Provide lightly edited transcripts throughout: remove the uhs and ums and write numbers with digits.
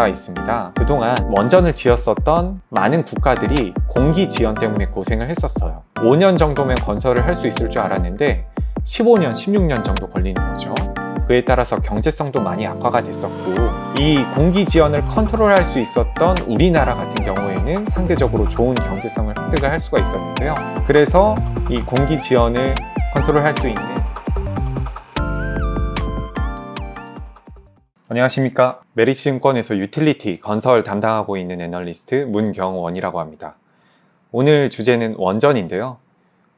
나가 있습니다. 그동안 원전을 지었었던 많은 국가들이 공기 지연 때문에 고생을 했었어요. 5년 정도면 건설을 할 수 있을 줄 알았는데 15년, 16년 정도 걸리는 거죠. 그에 따라서 경제성도 많이 악화가 됐었고, 이 공기 지연을 컨트롤할 수 있었던 우리나라 같은 경우에는 상대적으로 좋은 경제성을 획득을 할 수가 있었는데요. 그래서 이 공기 지연을 컨트롤할 수 있는 안녕하십니까. 메리츠증권에서 유틸리티 건설 담당하고 있는 애널리스트 문경원이라고 합니다. 오늘 주제는 원전인데요.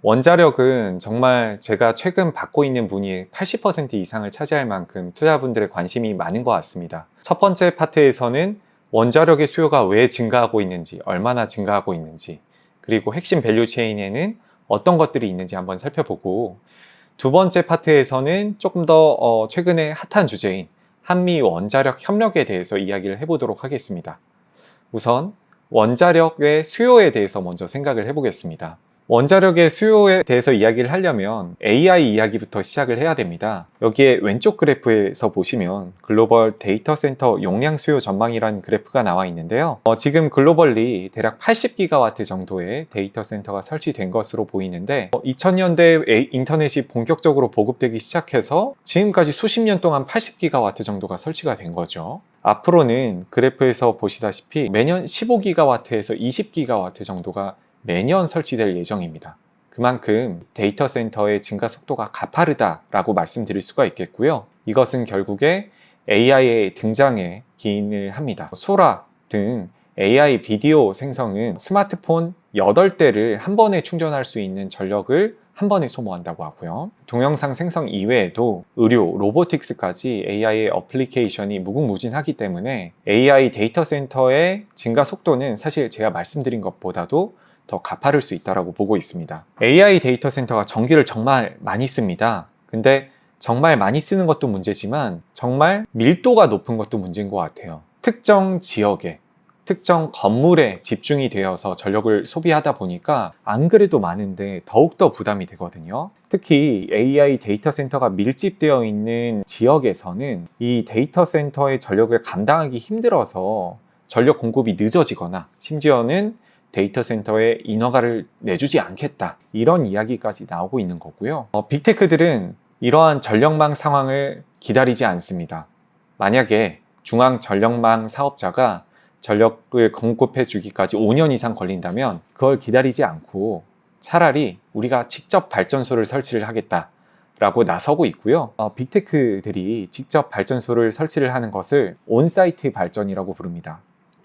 원자력은 정말 제가 최근 받고 있는 문의의 80% 이상을 차지할 만큼 투자분들의 관심이 많은 것 같습니다. 첫 번째 파트에서는 원자력의 수요가 왜 증가하고 있는지, 얼마나 증가하고 있는지, 그리고 핵심 밸류 체인에는 어떤 것들이 있는지 한번 살펴보고, 두 번째 파트에서는 조금 더 최근에 핫한 주제인 한미 원자력 협력에 대해서 이야기를 해보도록 하겠습니다. 우선 원자력의 수요에 대해서 먼저 생각을 해보겠습니다. 원자력의 수요에 대해서 이야기를 하려면 AI 이야기부터 시작을 해야 됩니다. 여기에 왼쪽 그래프에서 보시면 글로벌 데이터 센터 용량 수요 전망이라는 그래프가 나와 있는데요. 지금 글로벌리 대략 80기가와트 정도의 데이터 센터가 설치된 것으로 보이는데 2000년대에 인터넷이 본격적으로 보급되기 시작해서 지금까지 수십 년 동안 80기가와트 정도가 설치가 된 거죠. 앞으로는 그래프에서 보시다시피 매년 15기가와트에서 20기가와트 정도가 매년 설치될 예정입니다. 그만큼 데이터 센터의 증가 속도가 가파르다라고 말씀드릴 수가 있겠고요. 이것은 결국에 AI의 등장에 기인을 합니다. 소라 등 AI 비디오 생성은 스마트폰 8대를 한 번에 충전할 수 있는 전력을 한 번에 소모한다고 하고요. 동영상 생성 이외에도 의료, 로보틱스까지 AI의 어플리케이션이 무궁무진하기 때문에 AI 데이터 센터의 증가 속도는 사실 제가 말씀드린 것보다도 더 가파를 수 있다고 보고 있습니다. AI 데이터 센터가 전기를 정말 많이 씁니다. 근데 정말 많이 쓰는 것도 문제지만 정말 밀도가 높은 것도 문제인 것 같아요. 특정 지역에, 특정 건물에 집중이 되어서 전력을 소비하다 보니까 안 그래도 많은데 더욱더 부담이 되거든요. 특히 AI 데이터 센터가 밀집되어 있는 지역에서는 이 데이터 센터의 전력을 감당하기 힘들어서 전력 공급이 늦어지거나 심지어는 데이터 센터에 인허가를 내주지 않겠다, 이런 이야기까지 나오고 있는 거고요. 빅테크들은 이러한 전력망 상황을 기다리지 않습니다. 만약에 중앙 전력망 사업자가 전력을 공급해 주기까지 5년 이상 걸린다면 그걸 기다리지 않고 차라리 우리가 직접 발전소를 설치를 하겠다라고 나서고 있고요. 빅테크들이 직접 발전소를 설치를 하는 것을 온사이트 발전이라고 부릅니다.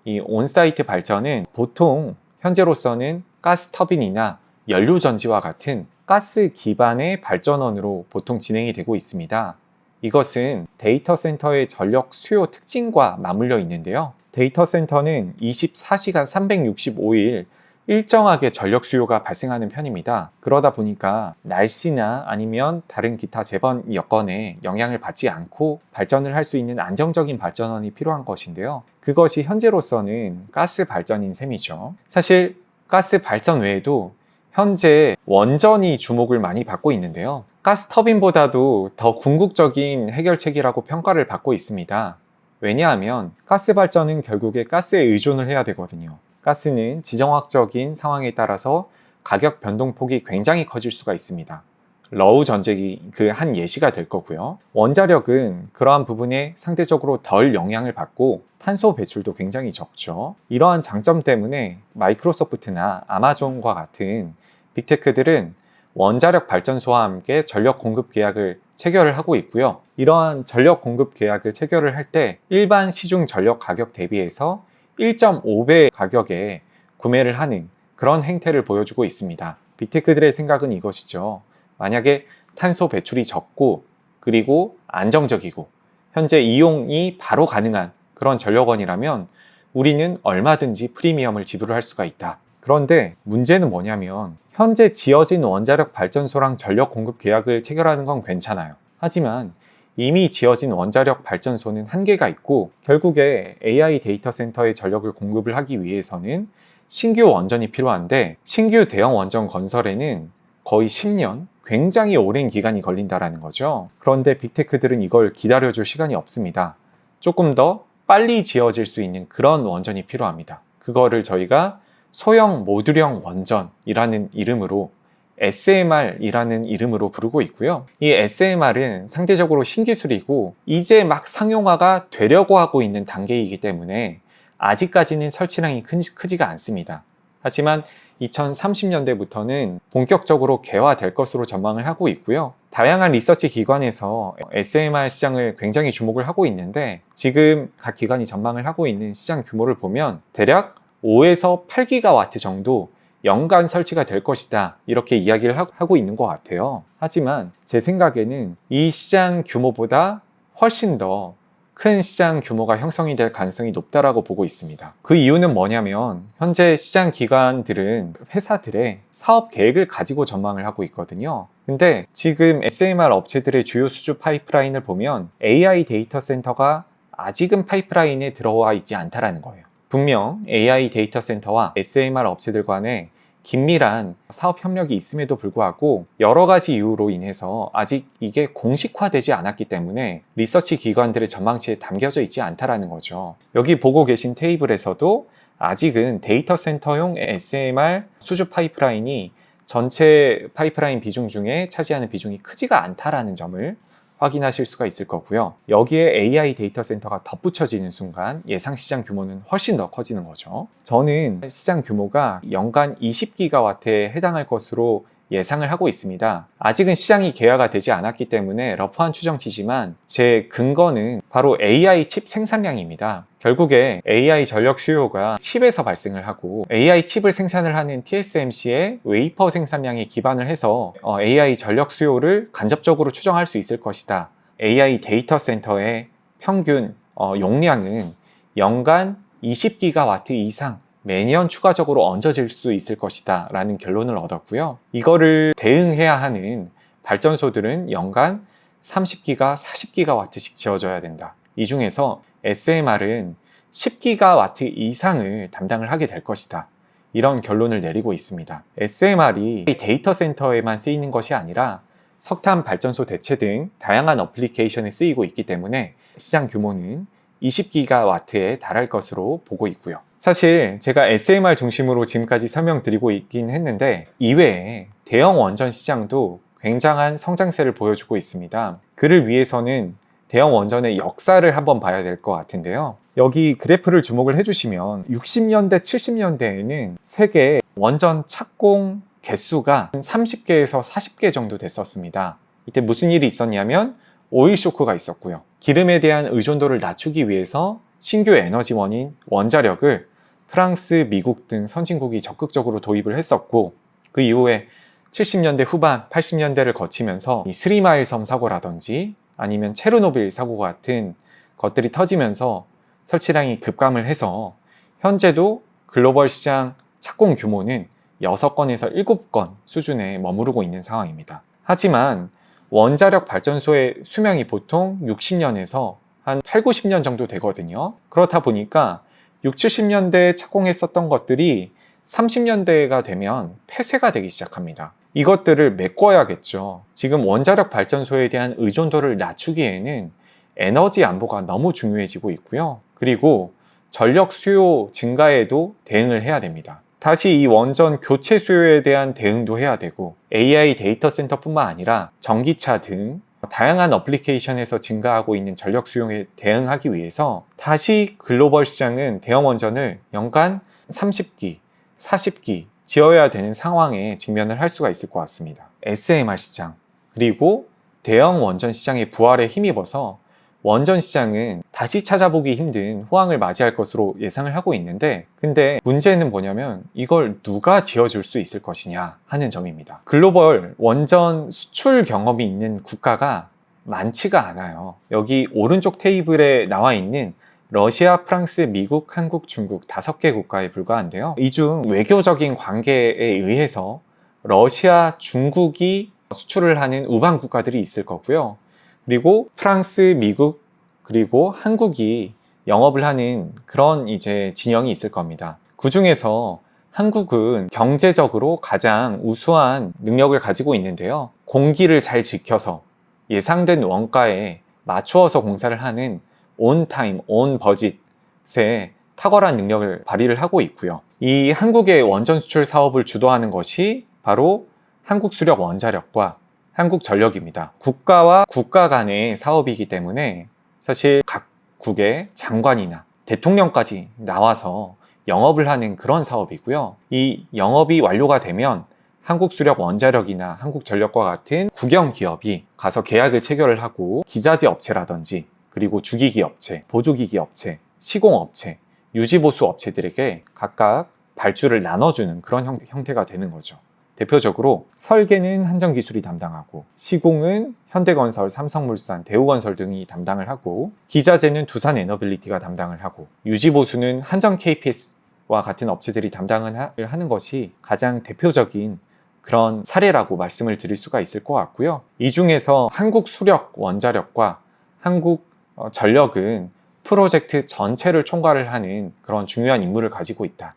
이 온사이트 발전은 보통 현재로서는 가스 터빈이나 연료전지와 같은 가스 기반의 발전원으로 보통 진행이 되고 있습니다. 이것은 데이터 센터의 전력 수요 특징과 맞물려 있는데요. 데이터 센터는 24시간 365일 일정하게 전력 수요가 발생하는 편입니다. 그러다 보니까 날씨나 아니면 다른 기타 재번 여건에 영향을 받지 않고 발전을 할 수 있는 안정적인 발전원이 필요한 것인데요. 그것이 현재로서는 가스 발전인 셈이죠. 사실 가스 발전 외에도 현재 원전이 주목을 많이 받고 있는데요. 가스 터빈보다도 더 궁극적인 해결책이라고 평가를 받고 있습니다. 왜냐하면 가스 발전은 결국에 가스에 의존을 해야 되거든요. 가스는 지정학적인 상황에 따라서 가격 변동폭이 굉장히 커질 수가 있습니다. 러우 전쟁이 그 한 예시가 될 거고요. 원자력은 그러한 부분에 상대적으로 덜 영향을 받고 탄소 배출도 굉장히 적죠. 이러한 장점 때문에 마이크로소프트나 아마존과 같은 빅테크들은 원자력 발전소와 함께 전력 공급 계약을 체결을 하고 있고요. 이러한 전력 공급 계약을 체결을 할 때 일반 시중 전력 가격 대비해서 1.5배 가격에 구매를 하는 그런 행태를 보여주고 있습니다. 빅테크들의 생각은 이것이죠. 만약에 탄소 배출이 적고 그리고 안정적이고 현재 이용이 바로 가능한 그런 전력원이라면 우리는 얼마든지 프리미엄을 지불할 수가 있다. 그런데 문제는 뭐냐면 현재 지어진 원자력 발전소랑 전력 공급 계약을 체결하는 건 괜찮아요. 하지만 이미 지어진 원자력 발전소는 한계가 있고 결국에 AI 데이터 센터의 전력을 공급을 하기 위해서는 신규 원전이 필요한데 신규 대형 원전 건설에는 거의 10년, 굉장히 오랜 기간이 걸린다라는 거죠. 그런데 빅테크들은 이걸 기다려줄 시간이 없습니다. 조금 더 빨리 지어질 수 있는 그런 원전이 필요합니다. 그거를 저희가 소형 모듈형 원전이라는 이름으로 SMR이라는 이름으로 부르고 있고요. 이 SMR은 상대적으로 신기술이고 이제 막 상용화가 되려고 하고 있는 단계이기 때문에 아직까지는 설치량이 크지가 않습니다. 하지만 2030년대부터는 본격적으로 개화될 것으로 전망을 하고 있고요. 다양한 리서치 기관에서 SMR 시장을 굉장히 주목을 하고 있는데 지금 각 기관이 전망을 하고 있는 시장 규모를 보면 대략 5에서 8기가와트 정도 연간 설치가 될 것이다 이렇게 이야기를 하고 있는 것 같아요. 하지만 제 생각에는 이 시장 규모보다 훨씬 더 큰 시장 규모가 형성이 될 가능성이 높다라고 보고 있습니다. 그 이유는 뭐냐면 현재 시장 기관들은 회사들의 사업 계획을 가지고 전망을 하고 있거든요. 근데 지금 SMR 업체들의 주요 수주 파이프라인을 보면 AI 데이터 센터가 아직은 파이프라인에 들어와 있지 않다라는 거예요. 분명 AI 데이터 센터와 SMR 업체들 간에 긴밀한 사업 협력이 있음에도 불구하고 여러 가지 이유로 인해서 아직 이게 공식화되지 않았기 때문에 리서치 기관들의 전망치에 담겨져 있지 않다라는 거죠. 여기 보고 계신 테이블에서도 아직은 데이터 센터용 SMR 수주 파이프라인이 전체 파이프라인 비중 중에 차지하는 비중이 크지가 않다라는 점을 확인하실 수가 있을 거고요. 여기에 AI 데이터 센터가 덧붙여지는 순간 예상 시장 규모는 훨씬 더 커지는 거죠. 저는 시장 규모가 연간 20기가와트에 해당할 것으로 예상을 하고 있습니다. 아직은 시장이 개화가 되지 않았기 때문에 러프한 추정치지만 제 근거는 바로 AI 칩 생산량입니다. 결국에 AI 전력 수요가 칩에서 발생을 하고 AI 칩을 생산을 하는 TSMC의 웨이퍼 생산량에 기반을 해서 AI 전력 수요를 간접적으로 추정할 수 있을 것이다. AI 데이터 센터의 평균 용량은 연간 20기가와트 이상 매년 추가적으로 얹어질 수 있을 것이다 라는 결론을 얻었고요. 이거를 대응해야 하는 발전소들은 연간 30기가, 40기가와트씩 지어져야 된다. 이 중에서 SMR은 10기가와트 이상을 담당을 하게 될 것이다. 이런 결론을 내리고 있습니다. SMR이 데이터 센터에만 쓰이는 것이 아니라 석탄 발전소 대체 등 다양한 어플리케이션에 쓰이고 있기 때문에 시장 규모는 20기가와트에 달할 것으로 보고 있고요. 사실 제가 SMR 중심으로 지금까지 설명드리고 있긴 했는데 이외에 대형 원전 시장도 굉장한 성장세를 보여주고 있습니다. 그를 위해서는 대형 원전의 역사를 한번 봐야 될 것 같은데요. 여기 그래프를 주목을 해주시면 60년대, 70년대에는 세계 원전 착공 개수가 30개에서 40개 정도 됐었습니다. 이때 무슨 일이 있었냐면 오일 쇼크가 있었고요. 기름에 대한 의존도를 낮추기 위해서 신규 에너지원인 원자력을 프랑스, 미국 등 선진국이 적극적으로 도입을 했었고 그 이후에 70년대 후반, 80년대를 거치면서 이 스리마일 섬 사고라든지 아니면 체르노빌 사고 같은 것들이 터지면서 설치량이 급감을 해서 현재도 글로벌 시장 착공 규모는 6건에서 7건 수준에 머무르고 있는 상황입니다. 하지만 원자력 발전소의 수명이 보통 60년에서 한 8, 90년 정도 되거든요. 그렇다 보니까 6, 70년대에 착공했었던 것들이 30년대가 되면 폐쇄가 되기 시작합니다. 이것들을 메꿔야겠죠. 지금 원자력 발전소에 대한 의존도를 낮추기에는 에너지 안보가 너무 중요해지고 있고요. 그리고 전력 수요 증가에도 대응을 해야 됩니다. 다시 이 원전 교체 수요에 대한 대응도 해야 되고 AI 데이터 센터뿐만 아니라 전기차 등 다양한 어플리케이션에서 증가하고 있는 전력 수요에 대응하기 위해서 다시 글로벌 시장은 대형 원전을 연간 30기, 40기 지어야 되는 상황에 직면을 할 수가 있을 것 같습니다. SMR 시장 그리고 대형 원전 시장의 부활에 힘입어서 원전 시장은 다시 찾아보기 힘든 호황을 맞이할 것으로 예상을 하고 있는데 근데 문제는 뭐냐면 이걸 누가 지어줄 수 있을 것이냐 하는 점입니다. 글로벌 원전 수출 경험이 있는 국가가 많지가 않아요. 여기 오른쪽 테이블에 나와 있는 러시아, 프랑스, 미국, 한국, 중국 5개 국가에 불과한데요. 이 중 외교적인 관계에 의해서 러시아, 중국이 수출을 하는 우방 국가들이 있을 거고요. 그리고 프랑스, 미국, 그리고 한국이 영업을 하는 그런 이제 진영이 있을 겁니다. 그 중에서 한국은 경제적으로 가장 우수한 능력을 가지고 있는데요. 공기를 잘 지켜서 예상된 원가에 맞추어서 공사를 하는 온 타임, 온 버짓에 탁월한 능력을 발휘를 하고 있고요. 이 한국의 원전 수출 사업을 주도하는 것이 바로 한국수력원자력과 한국전력입니다. 국가와 국가 간의 사업이기 때문에 사실 각국의 장관이나 대통령까지 나와서 영업을 하는 그런 사업이고요. 이 영업이 완료가 되면 한국수력원자력이나 한국전력과 같은 국영 기업이 가서 계약을 체결을 하고 기자재 업체라든지 그리고 주기기 업체, 보조기기 업체, 시공업체, 유지보수 업체들에게 각각 발주를 나눠주는 그런 형태가 되는 거죠. 대표적으로 설계는 한전기술이 담당하고 시공은 현대건설, 삼성물산, 대우건설 등이 담당을 하고 기자재는 두산에너빌리티가 담당을 하고 유지보수는 한전 KPS와 같은 업체들이 담당을 하는 것이 가장 대표적인 그런 사례라고 말씀을 드릴 수가 있을 것 같고요. 이 중에서 한국수력원자력과 한국전력은 프로젝트 전체를 총괄을 하는 그런 중요한 임무를 가지고 있다.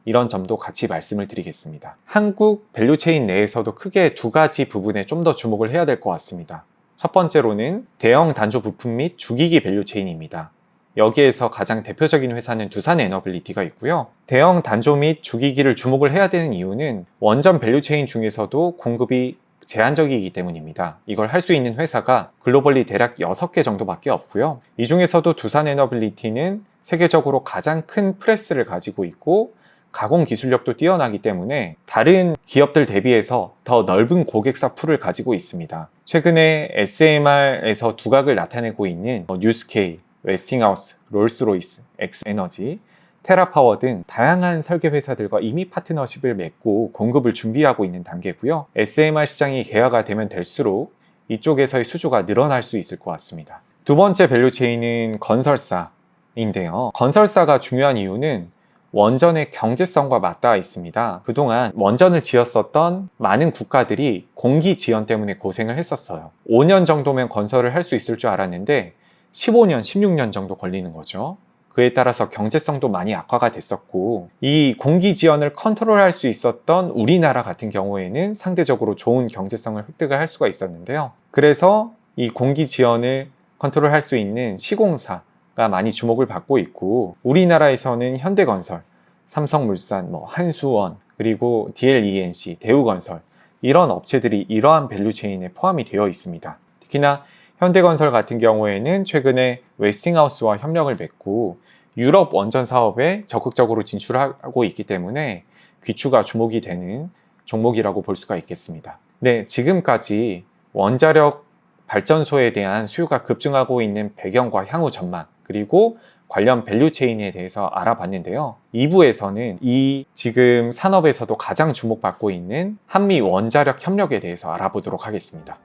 이런 점도 같이 말씀을 드리겠습니다. 한국 밸류체인 내에서도 크게 두 가지 부분에 좀 더 주목을 해야 될 것 같습니다. 첫 번째로는 대형 단조 부품 및 주기기 밸류체인입니다. 여기에서 가장 대표적인 회사는 두산에너빌리티가 있고요. 대형 단조 및 주기기를 주목을 해야 되는 이유는 원전 밸류체인 중에서도 공급이 제한적이기 때문입니다. 이걸 할 수 있는 회사가 글로벌리 대략 6개 정도밖에 없고요. 이 중에서도 두산에너빌리티는 세계적으로 가장 큰 프레스를 가지고 있고 가공 기술력도 뛰어나기 때문에 다른 기업들 대비해서 더 넓은 고객사 풀을 가지고 있습니다. 최근에 SMR에서 두각을 나타내고 있는 뉴스케이, 웨스팅하우스, 롤스로이스, 엑스에너지, 테라파워 등 다양한 설계 회사들과 이미 파트너십을 맺고 공급을 준비하고 있는 단계고요. SMR 시장이 개화가 되면 될수록 이쪽에서의 수주가 늘어날 수 있을 것 같습니다. 두 번째 밸류체인은 건설사인데요. 건설사가 중요한 이유는 원전의 경제성과 맞닿아 있습니다. 그동안 원전을 지었었던 많은 국가들이 공기 지연 때문에 고생을 했었어요. 5년 정도면 건설을 할 수 있을 줄 알았는데 15년, 16년 정도 걸리는 거죠. 그에 따라서 경제성도 많이 악화가 됐었고 이 공기 지연을 컨트롤할 수 있었던 우리나라 같은 경우에는 상대적으로 좋은 경제성을 획득을 할 수가 있었는데요. 그래서 이 공기 지연을 컨트롤할 수 있는 시공사가 많이 주목을 받고 있고 우리나라에서는 현대건설, 삼성물산, 한수원, 그리고 DLENC, 대우건설 이런 업체들이 이러한 밸류체인에 포함이 되어 있습니다. 특히나 현대건설 같은 경우에는 최근에 웨스팅하우스와 협력을 맺고 유럽 원전 사업에 적극적으로 진출하고 있기 때문에 귀추가 주목이 되는 종목이라고 볼 수가 있겠습니다. 네, 지금까지 원자력 발전소에 대한 수요가 급증하고 있는 배경과 향후 전망 그리고 관련 밸류체인에 대해서 알아봤는데요. 2부에서는 이 지금 산업에서도 가장 주목받고 있는 한미 원자력 협력에 대해서 알아보도록 하겠습니다.